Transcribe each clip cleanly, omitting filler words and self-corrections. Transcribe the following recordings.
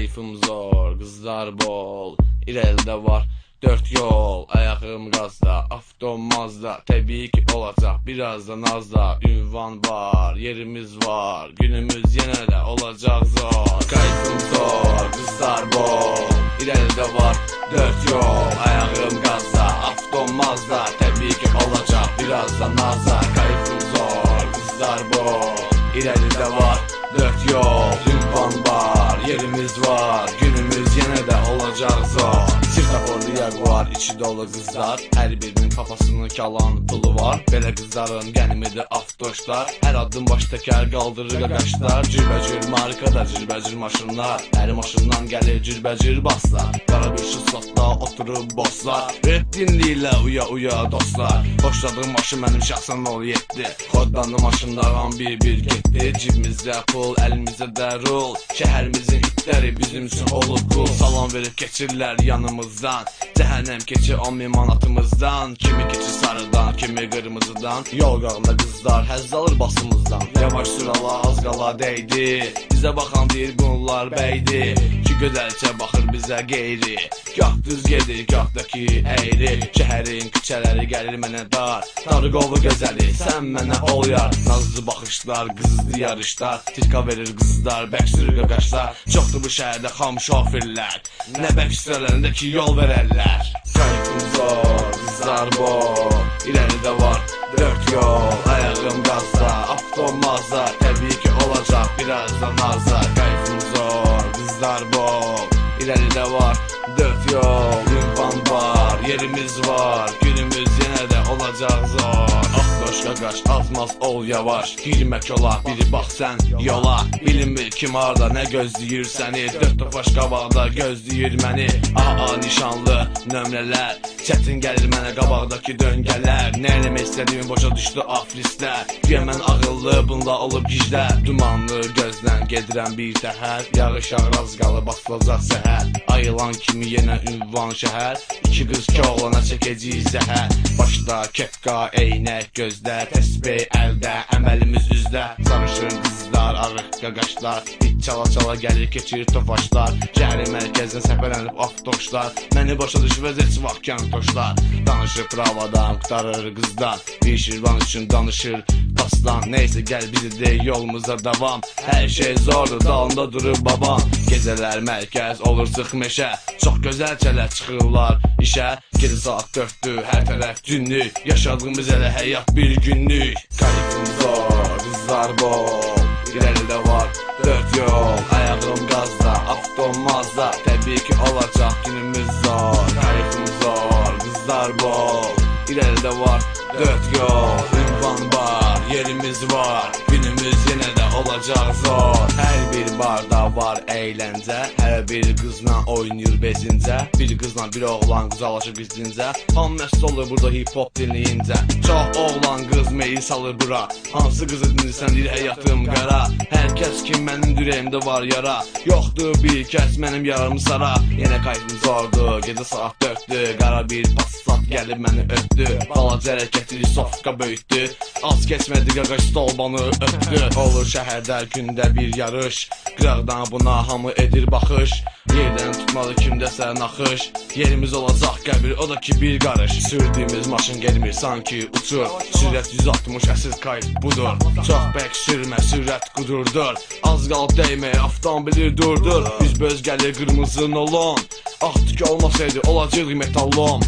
Kayfım zor, kızlar bol, İrəlidə var 4 yol, ayağım qazda, avtomazda. Təbii ki olacaq birazdan azda. Ünvan var, yerimiz var, günümüz yenə də olacaq zor. Kayfım zor, kızlar bol, İrəlidə var 4 yol, ayağım qazda, avtomazda. Təbii ki olacaq birazdan azda. Kayfım zor, kızlar bol, İrəlidə var 4 yol, ünvan var, yerimiz var, günümüz yenə də olacaq zor. Sirtaporlu Jaguar, içi dolu qızlar, hər birinin kafasının kalan pulu var. Belə qızların qənimidir avtoşlar, hər addım baş təkər qaldırır qaqaşlar. Cürbəcür markada cürbəcür maşınlar, hər maşından gəlir cürbəcür baslar. Qara bir şıslaqda oturub bosslar, rap dinləyirlər uya uya dostlar. Xoşladığım maşın mənim şəxsən 07, kodlandı maşınlardan bir getdi. Cibimizdə pul, əlimizdə də rul, şəhərimizin itləri bizim üçün olub qul. Salam verib keçirlər yanımızdan, cəhənnəm keçir 10.000 manatımızdan. Kimi keçir sarıdan, kimi qırmızıdan, yol qağında qızlar həzz alır basımızdan. Yavaş sürala az qala dəydi, bizə baxan deyir bunlar bəydi. Ki gözəlcə baxır bizə qeyri, gah düz gedir, gah da ki əyri. Şəhərin küçələri gəlir mənə dar, darı qolu gözəli, sən mənə ol yar. Nazlı baxışlar, qızızlı yarışlar, tirka verir qızlar, bək sürür qaqaşlar. Çoxdur bu şəhərdə xam şofirlər, nə bək sürələrində ki yol verərlər. Kayfım zor, qızlar bol, İrəlidə var 4 yol, ayağım qazda, avtomazda. Təbii ki olacaq birazdan azda. Kayfım zor, qızlar bol, İrəlidə var 4 yol, ünvan var, yerimiz var, günümüz yenə də olacaq zor. Avtoş qaqaş, azmaz ol yavaş, girmək ola, biri bax sən yola. Bilinmir kim harda, nə gözləyir səni, 4 tofaş qabaqda gözləyir məni. AA nişanlı nömrələr, çətin gəlir mənə qabaqdakı döngələr. Nə eləmək istədiyimi başa düşdü afrislər, güya mən ağıllı bununla olub giclər. Dumanlı gözdən gedirəm bir təhər, yağış yağır az qalıb basılacaq səhər. Ayılan kimi yenə ünvan şəhər, iki qız ki oğlana çəkəcəyik zəhər. Başda kepka, eynək gözdə, təsbih əldə, əməlimiz üzdə. Sarışın qızlar, arıq qaqaşlar, hit çala-çala gəlir keçir tofaşlar. Şəhərin mərkəzinə səpələnib avtoşlar, məni başa düşməz heç vaxt kəntoşlar. Danışır pravadan, qutarır qızdan, bir şirvan üçün danışır dastan. Neysə gəl bizi deyil yolumuza davam, hər şey zordur, dalında durur babam. Gecələr mərkəz olur sıx meşə, çox gözəl çələr çıxırlar işə. Gecə saat 4-dür, hər tərəf günlük, yaşadığımız elə həyat bir günlük. Kayfım zor, qızlar bol, İrəlidə var 4 yol, ayağım qazda, avtomazda. Təbii ki olacaq günümüz zor. Kayfım zor, qızlar bol, İrəlidə var 4 yol, ünvan var, yerimiz var, günümüz yenə də olacaq zor. Hər bir barda var əyləncə, hər bir qızla oynayır bezincə. Bir qızla bir oğlan quzalaşır gizlincə, ham məst olur burada hip hop dinləyincə. Çox oğlan qız meyil salır bura, hansı qızı dinlirsən deyir həyatım qara. Hər kəs ki mənim ürəyimdə var yara, yoxdur bir kəs mənim yaramı sara. Yenə kayfım zordur, gecə saat 4-dür, qara bir passat gəlib məni öpdü. Balaca hərəkətli sofka böyütdü, az keçmədi qaqaş stolbanı öpdü. Olur şəhərdə gündə bir yarış, qıraqdan buna hamı edir baxış. Yerdən tutmalı kimdəsə naxış, yerimiz olacaq qəbir, o da ki bir qarış. Sürdüyümüz maşın gelmir sanki uçur, sürət 160 əsl kayf budur. Çox bək sürmə, sürət qudurdur, az qalıb dəymə, avtomobili durdur. Üzbəüz gəlir qırmızı nolon, ah tük olmasaydı olacaqdı metallon.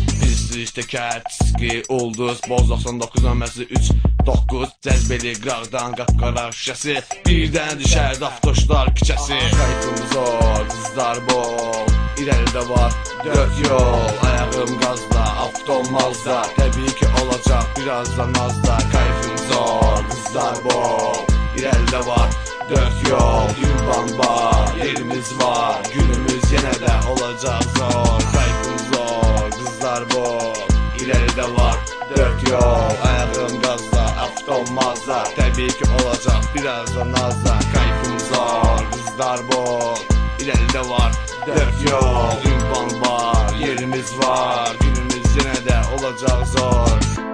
Biz təkər, çizgi, ulduz, boz 99 nömrəsi 3-9. Cəzbeli qıraqdan qapqara şüşəsi, birdən düşərdi avtoşlar küçəsi. Kayfım zor, qızlar bol, İrəlidə var 4 yol, ayağım qazda, avtomazda. Təbii ki olacaq birazdan azda. Kayfım zor, qızlar bol, İrəlidə var 4 yol, ünvan var, yerimiz var, günümüz yenə də olacaq zor. Kayfım zor, qızlar bol, İrəlidə var 4 yol, ayağım qazda, avtomazda. Təbii ki olacaq birazdan azda. Kayfım zor, qızlar bol, İrəlidə var 4 yol, ünvan var, yerimiz var, günümüz yenə də olacaq zor.